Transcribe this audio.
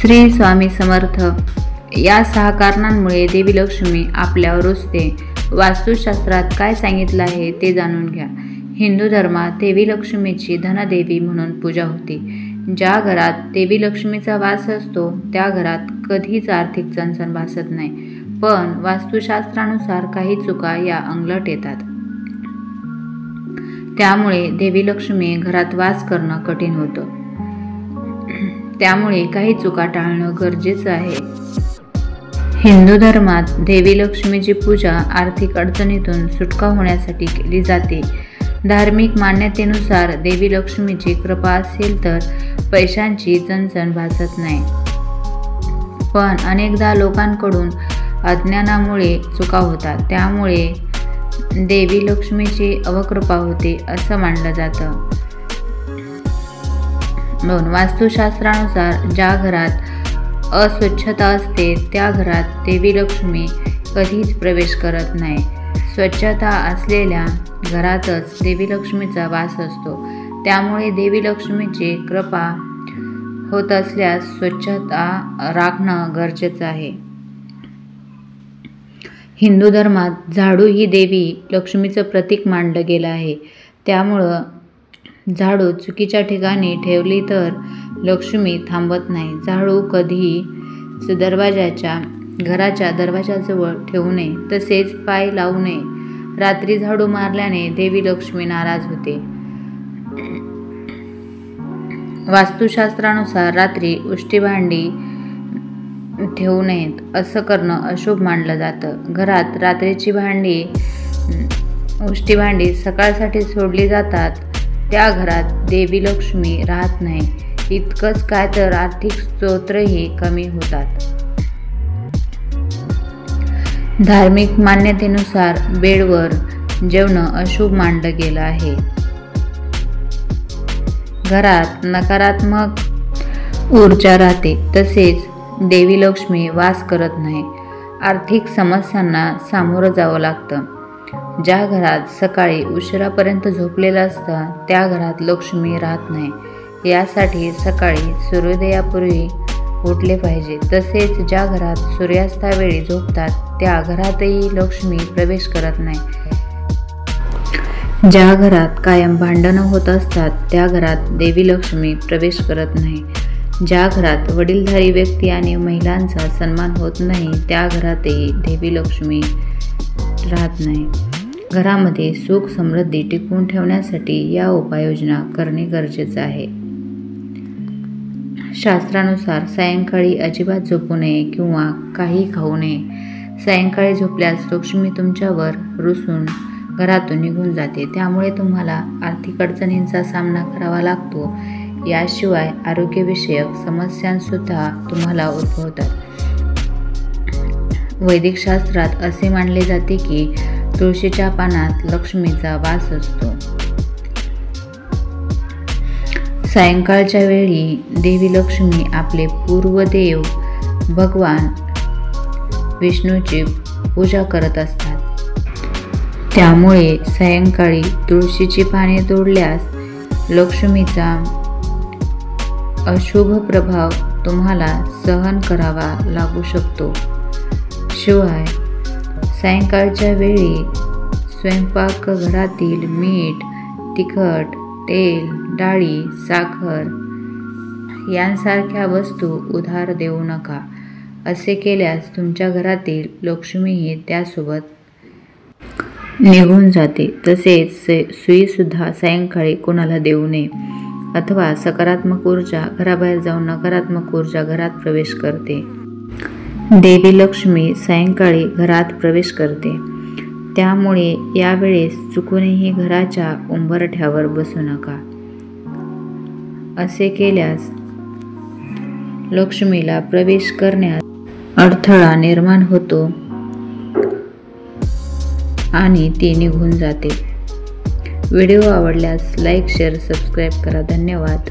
श्री स्वामी समर्थ. या 6 कारणांमुळे देवी लक्ष्मी आपल्यावर रुसते. वास्तुशास्त्रात काय सांगितलं आहे ते जाणून घ्या. हिंदू धर्मात देवी लक्ष्मीची धनदेवी म्हणून पूजा होती. ज्या घरात देवी लक्ष्मीचा वास असतो त्या घरात कधीच आर्थिक चणचण भासत नाही. पण वास्तुशास्त्रानुसार काही चुका या अंगलट येतात. त्यामुळे देवी लक्ष्मी घरात वास करणं कठीण होतं. त्यामुळे काही चुका टाळणं गरजेचं आहे. हिंदू धर्मात देवी लक्ष्मीची पूजा आर्थिक अडचणीतून सुटका होण्यासाठी केली जाते. धार्मिक मान्यतेनुसार देवी लक्ष्मीची कृपा असेल तर पैशांची चणचण भासत नाही. पण अनेकदा लोकांकडून अज्ञानामुळे चुका होतात. त्यामुळे देवी लक्ष्मीची अवकृपा होते असं मानलं जातं. वास्तुशास्त्रानुसार ज्या घरात अस्वच्छता असते त्या घरात देवी लक्ष्मी कधीच प्रवेश करत नाही. स्वच्छता असलेल्या घरातच देवी लक्ष्मीचा वास असतो. त्यामुळे देवी लक्ष्मीची कृपा होत असल्यास स्वच्छता राखणं गरजेचं आहे. हिंदू धर्मात झाडू ही देवी लक्ष्मीचं प्रतीक मानलं गेलं आहे. त्यामुळं झाडू चुकीच्या ठिकाणी ठेवली तर लक्ष्मी थांबत नाही. झाडू कधीही घराच्या दरवाजाजवळ ठेवू नये. तसेच पाय लावू नये. रात्री झाडू मारल्याने देवी लक्ष्मी नाराज होते. वास्तुशास्त्रानुसार रात्री उष्टी भांडी ठेवू नयेत. असं करणं अशुभ मानलं जातं. घरात रात्रीची उष्टी भांडी सकाळसाठी सोडली जातात. त्या घरात देवी लक्ष्मी राहत नाही. इतकंच काय तर आर्थिक स्तोत्रही कमी होतात. धार्मिक मान्यतेनुसार बेडवर जेवणं अशुभ मानलं गेलं आहे. घरात नकारात्मक ऊर्जा राहते. तसेच देवी लक्ष्मी वास करत नाही. आर्थिक समस्यांना सामोरं जावं लागतं. ज्या घरात सकाळी उशिरापर्यंत झोपलेलं असतं त्या घरात लक्ष्मी राहत नाही. यासाठी सकाळी सूर्योदयापूर्वी उठले पाहिजे. तसेच ज्या घरात सूर्यास्तावेळी झोपतात त्या घरातही लक्ष्मी प्रवेश करत नाही. ज्या घरात कायम भांडणं होत असतात त्या घरात देवी लक्ष्मी प्रवेश करत नाही. ज्या घरात वडीलधारी व्यक्ती आणि महिलांचा सन्मान होत नाही त्या घरातही देवी लक्ष्मी राहत नाही. घरामध्ये सुख समृद्धी टिकवून ठेवण्यासाठी या उपाययोजना करणे गरजेचं आहे. शास्त्रानुसार सायंकाळी अजिबात झोपू नये किंवा काही खाऊ नये. सायंकाळी झोपल्यास लक्ष्मी तुमच्यावर रुसून घरातून निघून जाते. त्यामुळे तुम्हाला आर्थिक अडचणींचा सामना करावा लागतो. याशिवाय आरोग्यविषयक समस्यांसुद्धा तुम्हाला उद्भवतात. वैदिक शास्त्रात असे मानले जाते की तुळशीच्या पानात लक्ष्मीचा वास असतो. सायंकाळच्या वेळी देवी लक्ष्मी आपले पूर्वदेव भगवान विष्णूची पूजा करत असतात. त्यामुळे सायंकाळी तुळशीची पाने तोडल्यास लक्ष्मीचा अशुभ प्रभाव तुम्हाला सहन करावा लागू शकतो. शिवाय सायंकाळच्या वेळी स्वयंपाकघरातील मीठ, तिखट, तेल, डाळी, साखर यांसारख्या वस्तू उधार देऊ नका. असे केल्यास तुमच्या घरातील लक्ष्मीही त्यासोबत निघून जाते. तसेच सुईसुद्धा सायंकाळी कोणाला देऊ नये. अथवा सकारात्मक ऊर्जा घराबाहेर जाऊन नकारात्मक ऊर्जा घरात प्रवेश करते. देवी लक्ष्मी सायंकाळी घरात प्रवेश करते. त्यामुळे यावेळेस चुकूनही घराच्या उंबरठ्यावर बसू नका. असे केल्यास लक्ष्मीला प्रवेश करण्यात अडथळा निर्माण होतो आणि ती निघून जाते. व्हिडिओ आवडल्यास लाईक, शेअर, सबस्क्राईब करा. धन्यवाद.